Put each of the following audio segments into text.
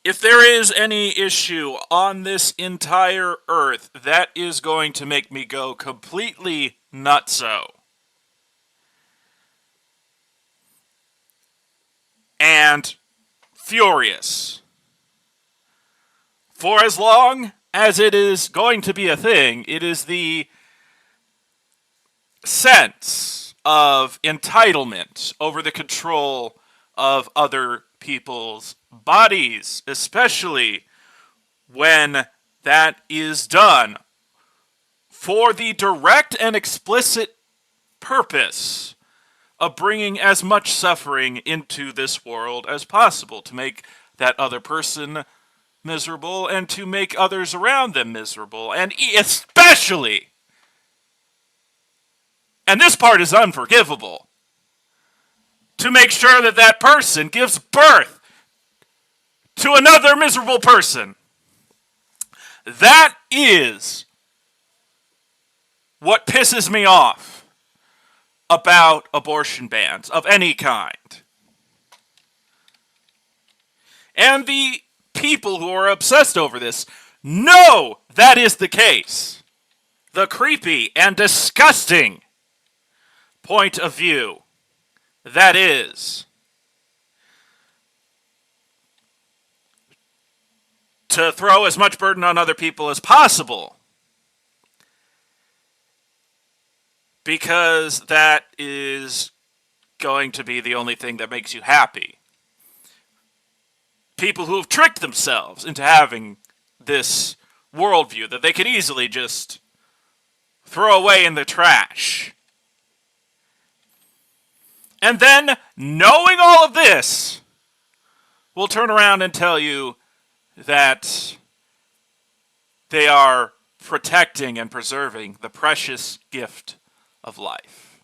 If there is any issue on this entire earth that is going to make me go completely nutso and furious for as long as it is going to be a thing, it is the sense of entitlement over the control of other people's bodies, especially when that is done for the direct and explicit purpose of bringing as much suffering into this world as possible to make that other person miserable and to make others around them miserable, and especially, and this part is unforgivable, to make sure that that person gives birth to another miserable person. That is what pisses me off about abortion bans of any kind. And the people who are obsessed over this know that is the case. The creepy and disgusting point of view that is to throw as much burden on other people as possible, because that is going to be the only thing that makes you happy. People who have tricked themselves into having this worldview that they could easily just throw away in the trash. And then, knowing all of this, will turn around and tell you that they are protecting and preserving the precious gift of life.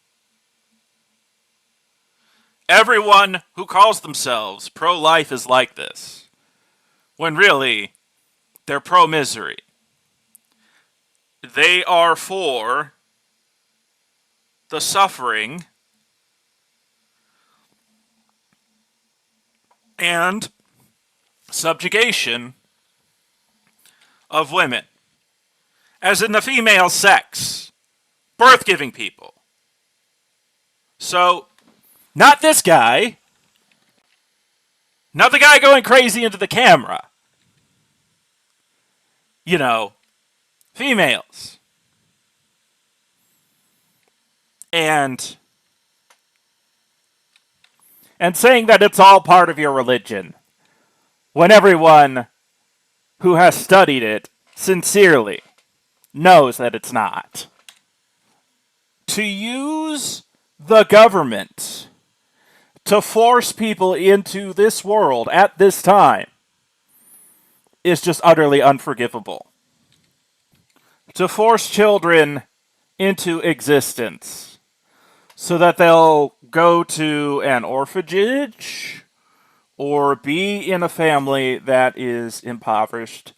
Everyone who calls themselves pro-life is like this, when really, they're pro-misery. They are for the suffering and subjugation of women, as in the female sex, birth-giving people. So, not this guy, not the guy going crazy into the camera. You know, females. And saying that it's all part of your religion, when everyone who has studied it sincerely knows that it's not. To use the government to force people into this world at this time is just utterly unforgivable. To force children into existence so that they'll go to an orphanage or be in a family that is impoverished.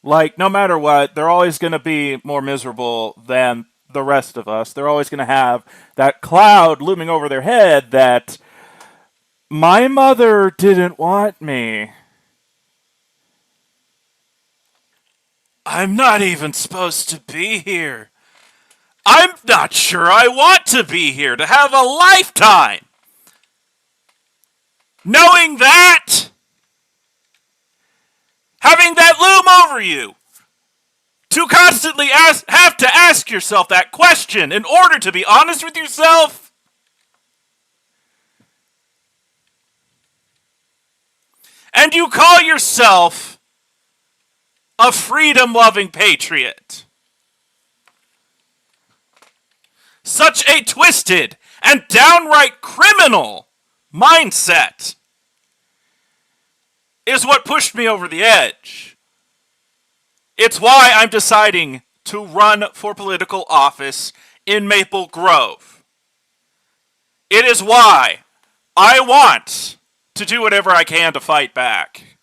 Like, no matter what, they're always going to be more miserable than the rest of us. They're always going to have that cloud looming over their head that my mother didn't want me. I'm not even supposed to be here. I'm not sure I want to be here, to have a lifetime. Knowing that, having that loom over you, to constantly have to ask yourself that question in order to be honest with yourself. And you call yourself a freedom-loving patriot. Such a twisted and downright criminal mindset is what pushed me over the edge. It's why I'm deciding to run for political office in Maple Grove. It is why I want to do whatever I can to fight back.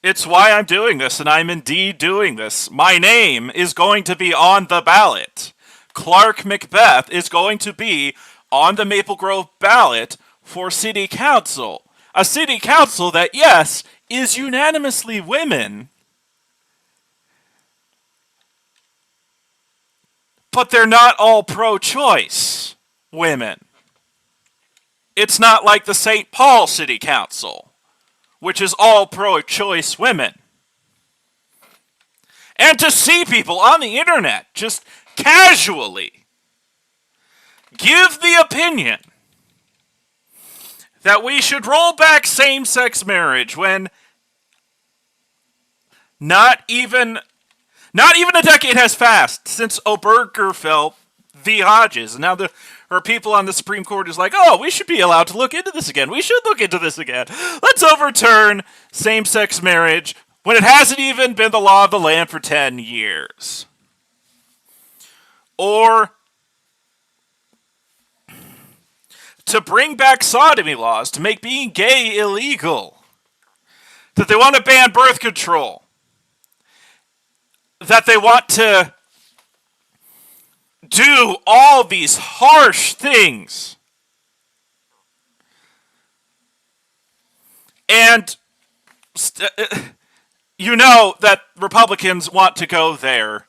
It's why I'm doing this, and I'm indeed doing this. My name is going to be on the ballot. Clark Macbeth is going to be on the Maple Grove ballot for city council. a city council that, yes, is unanimously women, but they're not all pro-choice women. It's not like the St. Paul City Council, which is all pro-choice women. And to see people on the internet just casually give the opinion that we should roll back same-sex marriage when not even a decade has passed since Obergefell v. Hodges. And now there are people on the Supreme Court who's like, oh, we should be allowed to look into this again. We should look into this again. Let's overturn same-sex marriage when it hasn't even been the law of the land for 10 years. Or to bring back sodomy laws to make being gay illegal. That they want to ban birth control. That they want to do all these harsh things. And you know that Republicans want to go there.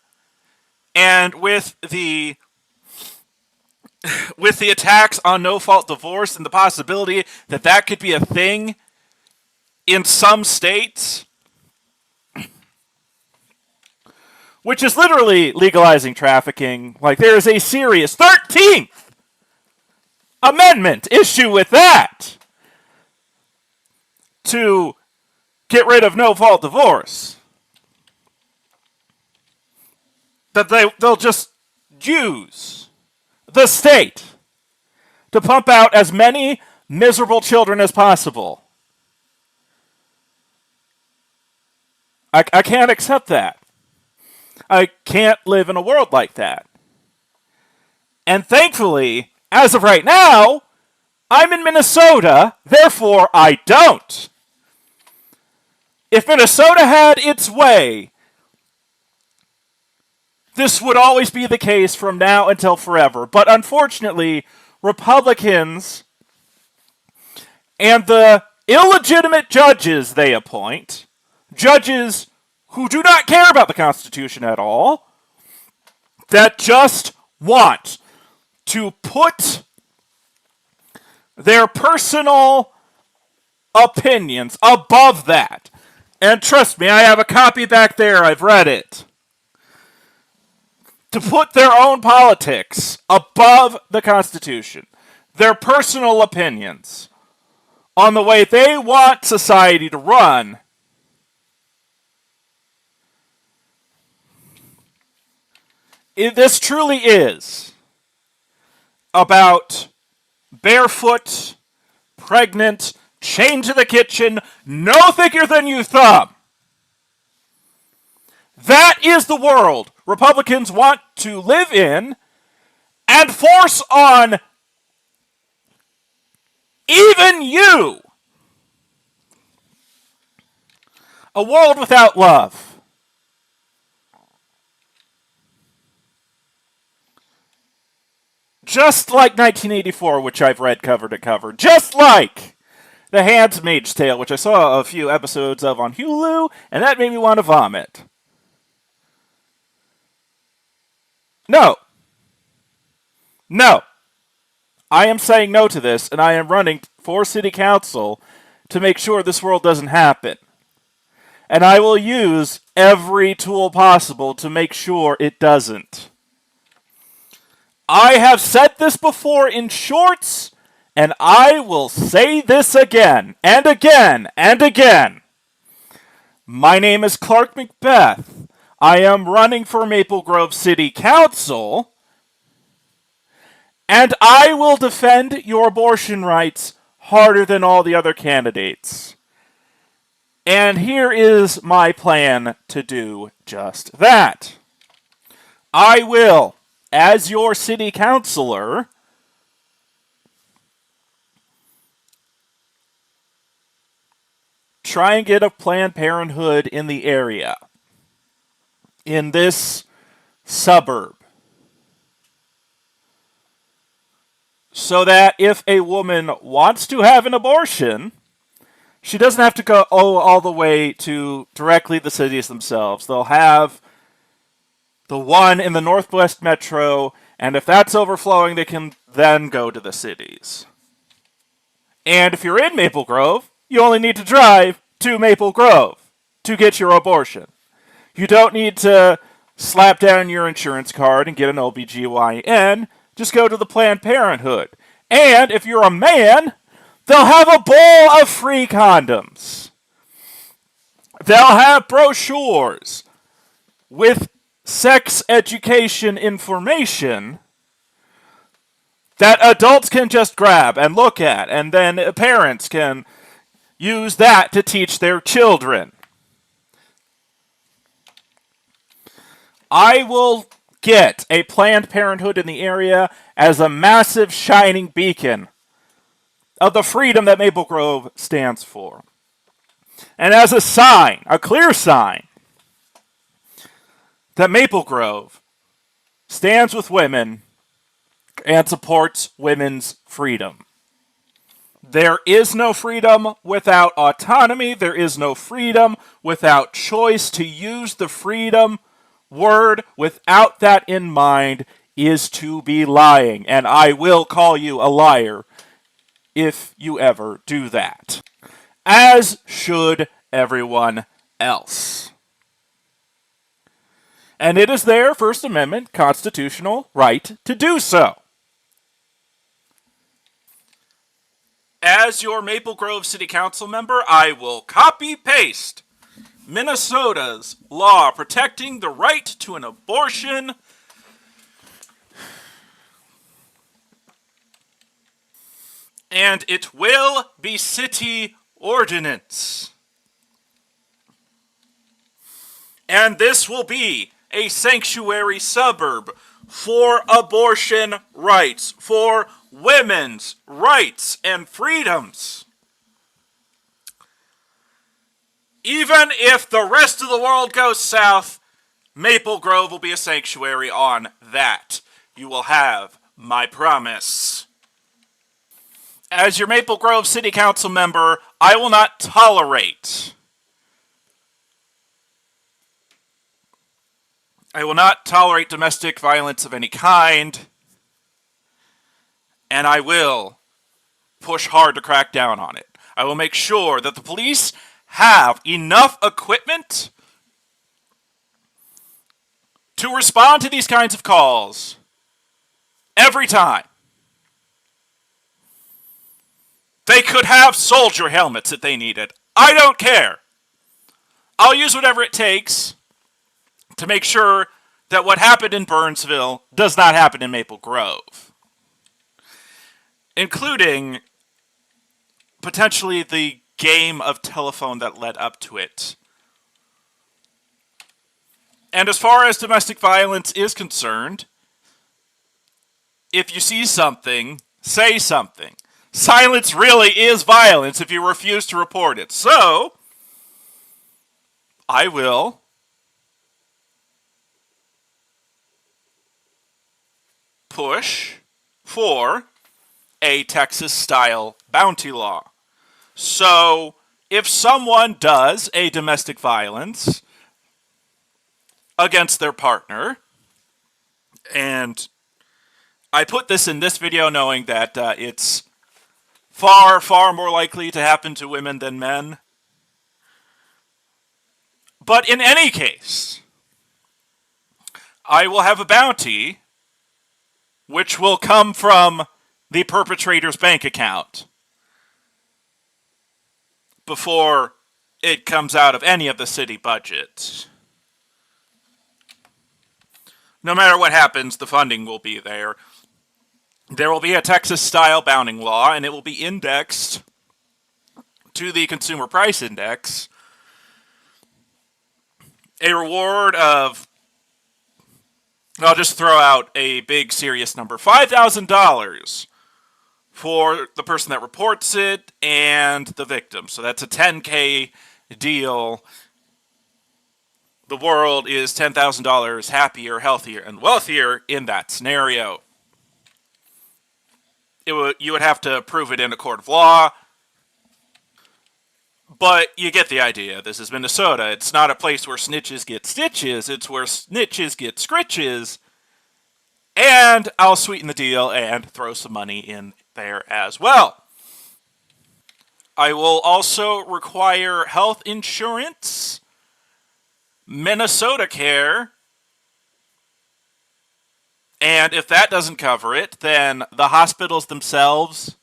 And with the attacks on no-fault divorce and the possibility that that could be a thing in some states, which is literally legalizing trafficking. Like, there is a serious 13th Amendment issue with that to get rid of no-fault divorce. That they'll just use the state to pump out as many miserable children as possible. I can't accept that. I can't live in a world like that. And thankfully, as of right now, I'm in Minnesota, therefore I don't. If Minnesota had its way, this would always be the case from now until forever. But unfortunately, Republicans and the illegitimate judges they appoint, judges who do not care about the Constitution at all, that just want to put their personal opinions above that. And trust me, I have a copy back there, I've read it. To put their own politics above the Constitution, their personal opinions on the way they want society to run. This truly is about barefoot, pregnant, chained to the kitchen, no thicker than your thumb. That is the world Republicans want to live in and force on even you. A world without love. Just like 1984, which I've read cover to cover. Just like The Handmaid's Tale, which I saw a few episodes of on Hulu, and that made me want to vomit. No. No. I am saying no to this, and I am running for city council to make sure this world doesn't happen. And I will use every tool possible to make sure it doesn't. I have said this before in shorts, and I will say this again, and again, and again. My name is Clark Macbeth. I am running for Maple Grove City Council, and I will defend your abortion rights harder than all the other candidates. And here is my plan to do just that. I will, as your city councilor, try and get a Planned Parenthood in the area, in this suburb, so that if a woman wants to have an abortion, She doesn't have to go all the way to directly the cities themselves. They'll have the one in the Northwest Metro, and if that's overflowing, they can then go to the cities. And if you're in Maple Grove, you only need to drive to Maple Grove to get your abortion. You don't need to slap down your insurance card and get an OBGYN. Just go to the Planned Parenthood. And if you're a man, they'll have a bowl of free condoms. They'll have brochures with sex education information that adults can just grab and look at, and then parents can use that to teach their children. I will get a Planned Parenthood in the area as a massive shining beacon of the freedom that Maple Grove stands for. And as a sign, a clear sign, that Maple Grove stands with women and supports women's freedom. There is no freedom without autonomy. There is no freedom without choice. To use the freedom word without that in mind is to be lying, and I will call you a liar if you ever do that. As should everyone else. And it is their First Amendment constitutional right to do so. As your Maple Grove City Council member, I will copy-paste Minnesota's law protecting the right to an abortion and it will be city ordinance. And this will be a sanctuary suburb for abortion rights, for women's rights and freedoms. Even if the rest of the world goes south, Maple Grove will be a sanctuary on that. You will have my promise. As your Maple Grove City Council member, I will not tolerate domestic violence of any kind, and I will push hard to crack down on it. I will make sure that the police have enough equipment to respond to these kinds of calls every time. They could have soldier helmets if they need it. I don't care. I'll use whatever it takes to make sure that what happened in Burnsville does not happen in Maple Grove. Including potentially the game of telephone that led up to it. And as far as domestic violence is concerned, if you see something, say something. Silence really is violence if you refuse to report it. So, I will push for a Texas-style bounty law. So, if someone does a domestic violence against their partner, and I put this in this video knowing that it's far, far more likely to happen to women than men. But in any case, I will have a bounty which will come from the perpetrator's bank account before it comes out of any of the city budget. No matter what happens, the funding will be there. There will be a Texas-style bounding law, and it will be indexed to the Consumer Price Index. A reward of, I'll just throw out a big serious number, $5,000 for the person that reports it and the victim. So that's a $10,000 deal. The world is $10,000 happier, healthier, and wealthier in that scenario. You would have to prove it in a court of law. But you get the idea. This is Minnesota. It's not a place where snitches get stitches. It's where snitches get scritches. And I'll sweeten the deal and throw some money in there as well. I will also require health insurance, Minnesota Care, and if that doesn't cover it, then the hospitals themselves,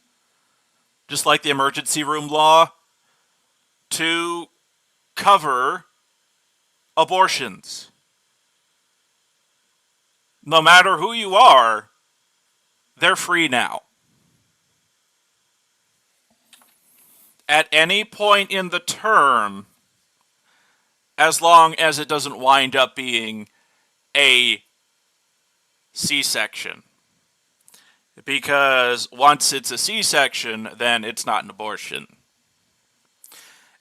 just like the emergency room law, to cover abortions. No matter who you are, they're free now. At any point in the term, as long as it doesn't wind up being a C-section. Because once it's a C-section, then it's not an abortion.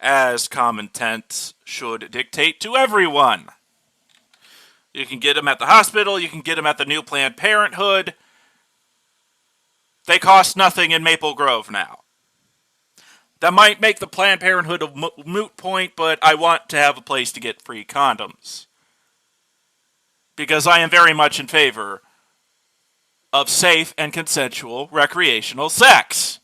As common sense should dictate to everyone. You can get them at the hospital, you can get them at the new Planned Parenthood. They cost nothing in Maple Grove now. That might make the Planned Parenthood a moot point, but I want to have a place to get free condoms. Because I am very much in favor of safe and consensual recreational sex.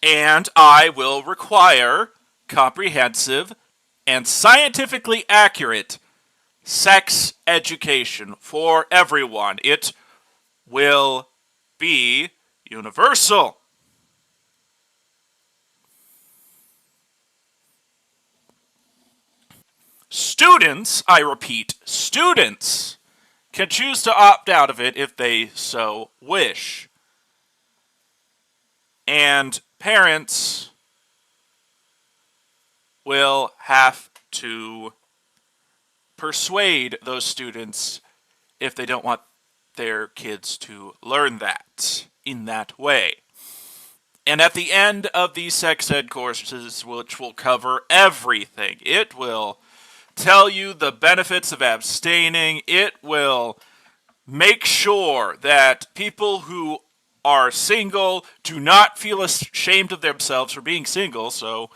And I will require comprehensive and scientifically accurate sex education for everyone. It will be universal. Students, I repeat, students can choose to opt out of it if they so wish. And parents will have to persuade those students if they don't want their kids to learn that in that way. And at the end of these sex ed courses, which will cover everything, it will tell you the benefits of abstaining. It will make sure that people who are single do not feel ashamed of themselves for being single. So,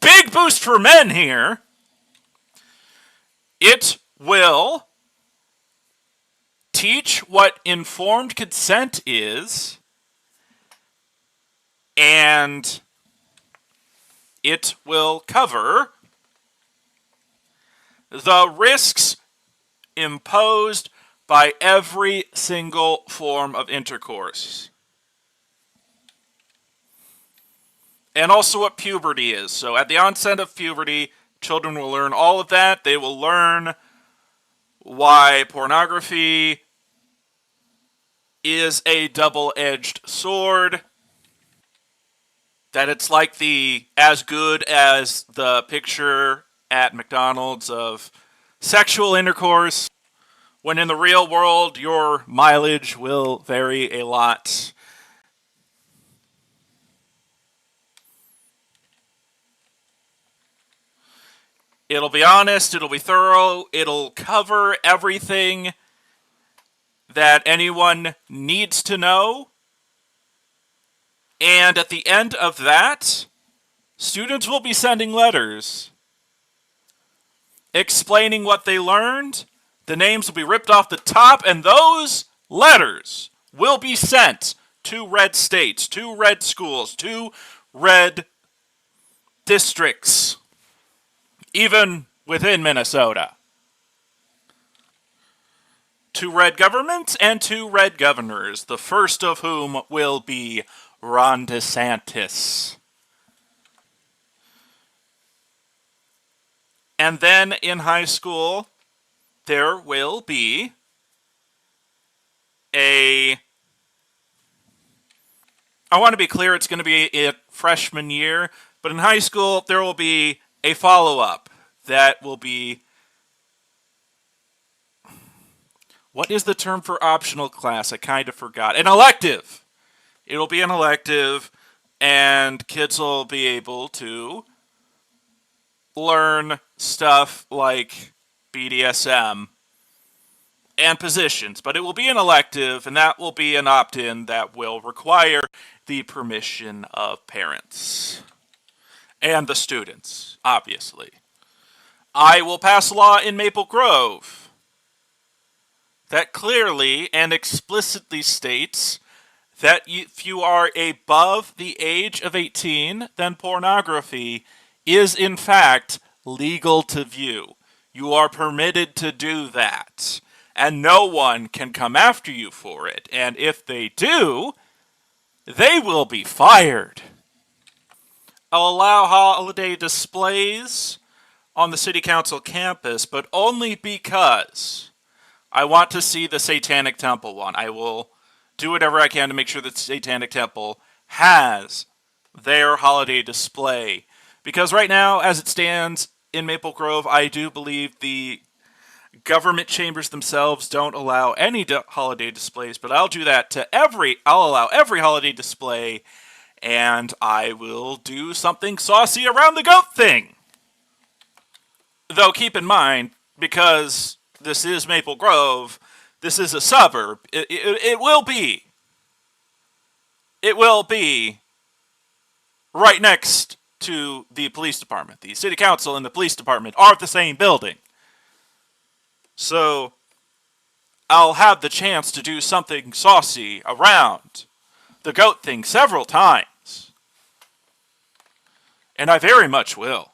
big boost for men here. It will teach what informed consent is, and it will cover the risks imposed by every single form of intercourse. And also what puberty is. So at the onset of puberty, children will learn all of that. They will learn why pornography is a double-edged sword. That it's like as good as the picture at McDonald's of sexual intercourse, when in the real world your mileage will vary a lot. It'll be honest, it'll be thorough, it'll cover everything that anyone needs to know. And at the end of that, students will be sending letters explaining what they learned. The names will be ripped off the top, and those letters will be sent to red states, to red schools, to red districts, even within Minnesota, to red governments and to red governors, the first of whom will be Ron DeSantis. And then in high school, there will be I want to be clear, it's going to be a freshman year, but in high school, there will be a follow-up that will be, what is the term for optional class? I kind of forgot. An elective. It'll be an elective, and kids will be able to learn stuff like BDSM and positions, but it will be an elective, and that will be an opt-in that will require the permission of parents and the students, obviously. I will pass a law in Maple Grove that clearly and explicitly states that if you are above the age of 18, then pornography is in fact legal to view. You are permitted to do that, and no one can come after you for it. And if they do, they will be fired. I'll allow holiday displays on the city council campus, but only because I want to see the Satanic Temple one. I will do whatever I can to make sure that the Satanic Temple has their holiday display. Because right now, as it stands in Maple Grove, I do believe the government chambers themselves don't allow any holiday displays, but I'll do that to I'll allow every holiday display, and I will do something saucy around the goat thing. Though keep in mind, because this is Maple Grove, this is a suburb, it will be right next to the police department. The city council and the police department are the same building. So I'll have the chance to do something saucy around the goat thing several times. And I very much will.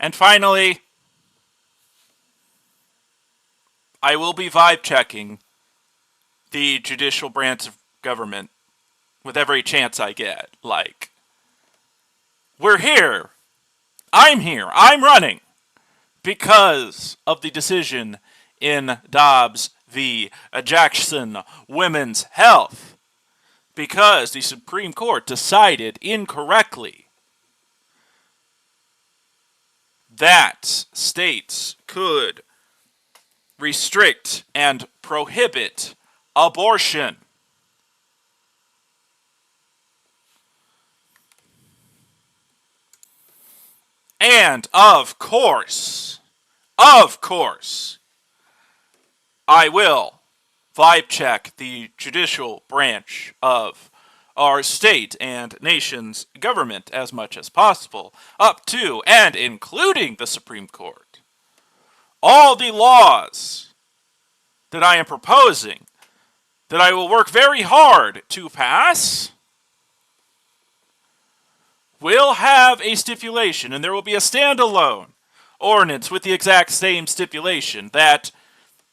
And finally, I will be vibe checking the judicial branch of government with every chance I get. Like, we're here. I'm running. Because of the decision in Dobbs v. Jackson Women's Health. Because the Supreme Court decided incorrectly that states could restrict and prohibit abortion. And of course, I will vibe check the judicial branch of our state and nation's government as much as possible, up to and including the Supreme Court. All the laws that I am proposing, that I will work very hard to pass, will have a stipulation, and there will be a standalone ordinance with the exact same stipulation that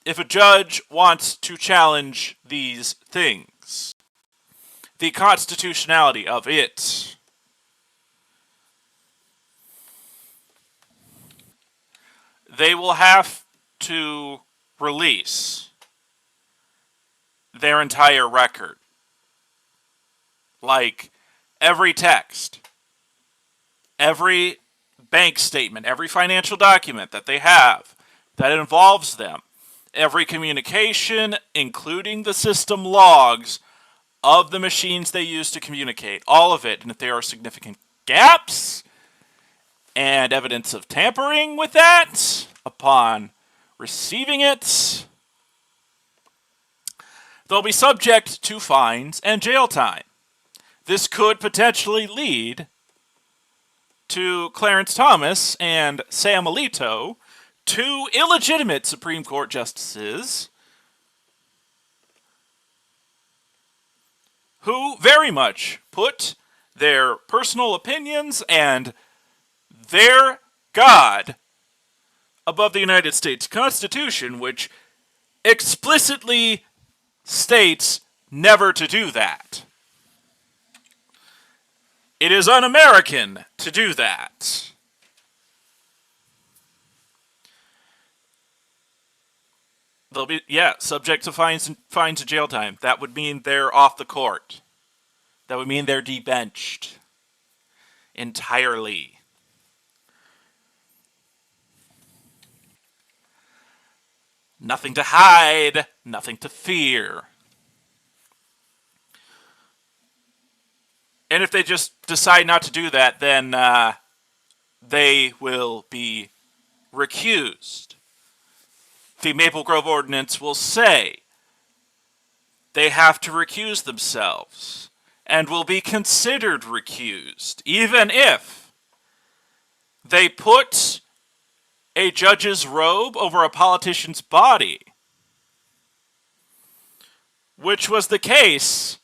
if a judge wants to challenge these things, the constitutionality of it, they will have to release their entire record. Like, every text, every bank statement, every financial document that they have that involves them, every communication, including the system logs of the machines they use to communicate, all of it. And if there are significant gaps and evidence of tampering with that upon receiving it, they'll be subject to fines and jail time. This could potentially lead to Clarence Thomas and Sam Alito, two illegitimate Supreme Court justices who very much put their personal opinions and their God above the United States Constitution, which explicitly states never to do that. It is un-American to do that. They'll be, subject to fines and jail time. That would mean they're off the court. That would mean they're debenched entirely. Nothing to hide, nothing to fear. And if they just decide not to do that, then they will be recused. The Maple Grove Ordinance will say they have to recuse themselves and will be considered recused, even if they put a judge's robe over a politician's body, which was the case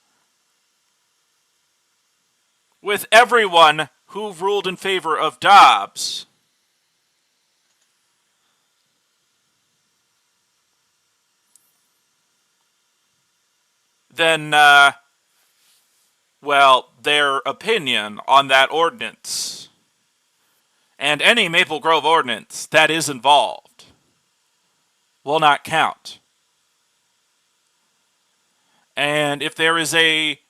with everyone who ruled in favor of Dobbs. Then, their opinion on that ordinance, and any Maple Grove ordinance that is involved, will not count. And if there is a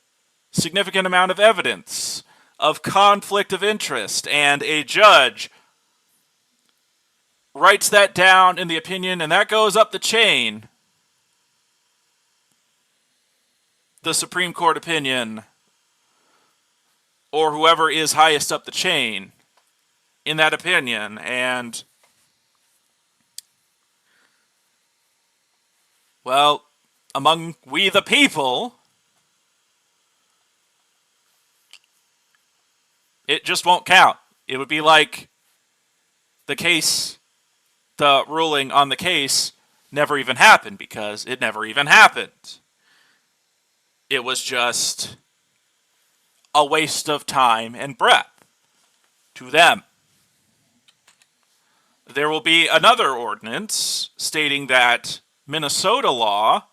significant amount of evidence of conflict of interest and a judge writes that down in the opinion and that goes up the chain, the Supreme Court opinion, or whoever is highest up the chain in that opinion, and, well, among we the people, it just won't count. It would be like the ruling on the case never even happened, because it never even happened. It was just a waste of time and breath to them. There will be another ordinance stating that Minnesota law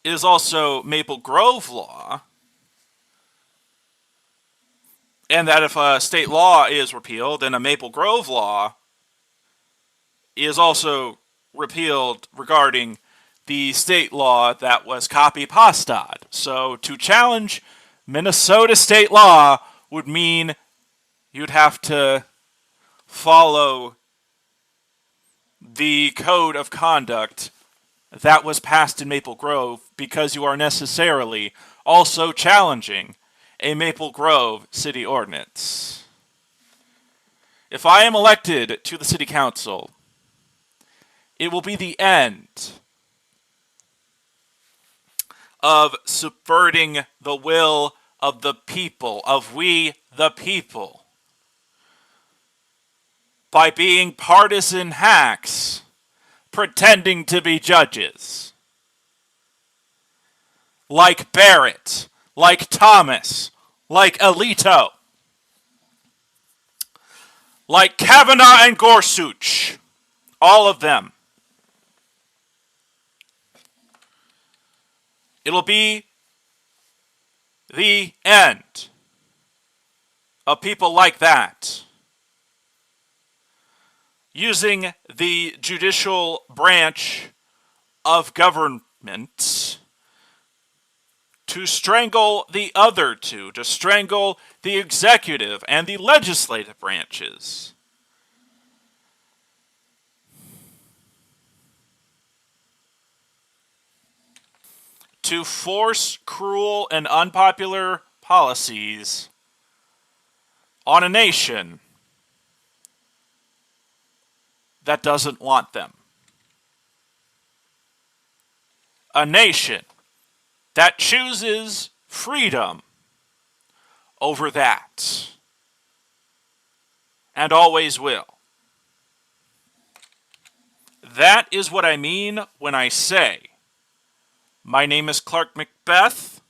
is also Maple Grove law, and that if a state law is repealed, then a Maple Grove law is also repealed regarding the state law that was copy-pastad. So to challenge Minnesota state law would mean you'd have to follow the code of conduct that was passed in Maple Grove, because you are necessarily also challenging a Maple Grove city ordinance. If I am elected to the city council, it will be the end of subverting the will of the people, of we the people, by being partisan hacks pretending to be judges. Like Barrett, like Thomas, like Alito, like Kavanaugh and Gorsuch, all of them. It'll be the end of people like that, using the judicial branch of government to strangle the other two, to strangle the executive and the legislative branches. To force cruel and unpopular policies on a nation that doesn't want them. A nation that chooses freedom over that, and always will. That is what I mean when I say, my name is Clark Macbeth,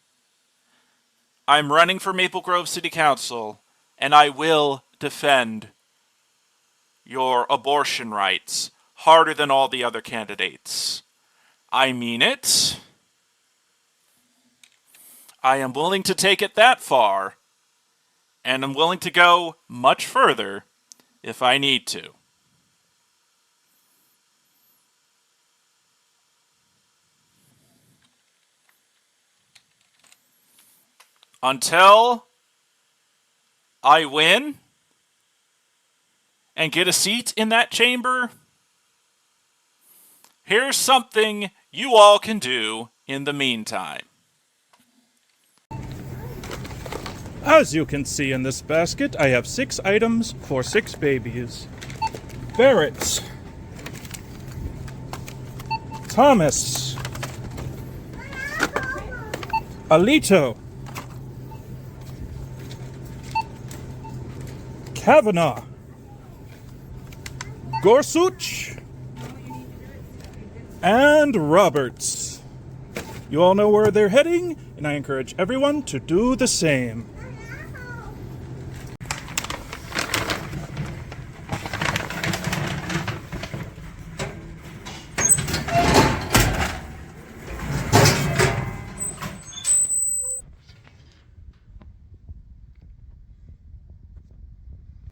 I'm running for Maple Grove City Council, and I will defend your abortion rights harder than all the other candidates. I mean it. I am willing to take it that far, and I'm willing to go much further if I need to. Until I win and get a seat in that chamber, here's something you all can do in the meantime. As you can see in this basket, I have 6 items for 6 babies. Barrett, Thomas, Alito, Kavanaugh, Gorsuch, and Roberts. You all know where they're heading, and I encourage everyone to do the same.